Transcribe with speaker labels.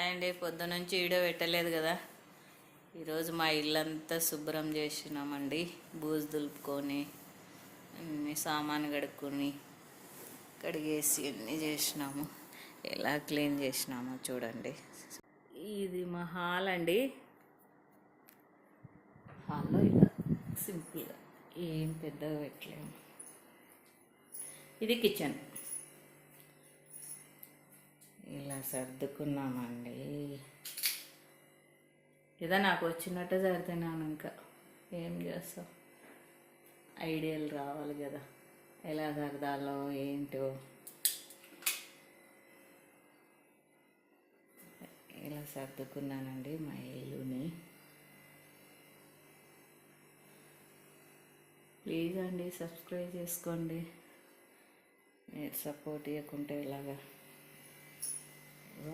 Speaker 1: Hi అండి. పొద్దునుంచి video పెట్టలేదు కదా. ఈరోజు మా ఇల్లంతా శుభ్రం చేసినామండి. బూజు దులుపుకొని అన్ని సామాను కడిగేసి అన్నీ చేసినాము. ఎలా క్లీన్ చేసినామో చూడండి. ఇది మా హాల్ అండి. హాల్లో ఇలా సింపుల్గా ఏం పెద్దగా పెట్టలేము. ఇది కిచెన్. ఇలా సర్దుకున్నామండి. ఇదో నాకు వచ్చినట్టు సర్దున్నాను. ఇంకా ఏం చేస్తాం, ఐడియాలు రావాలి కదా ఎలా సర్దాలో ఏంటో. ఇలా సర్దుకున్నానండి మా ఇల్లుని. ప్లీజ్ అండి సబ్స్క్రైబ్ చేసుకోండి. మీరు సపోర్ట్ ఇవ్వకుంటే ఇలాగా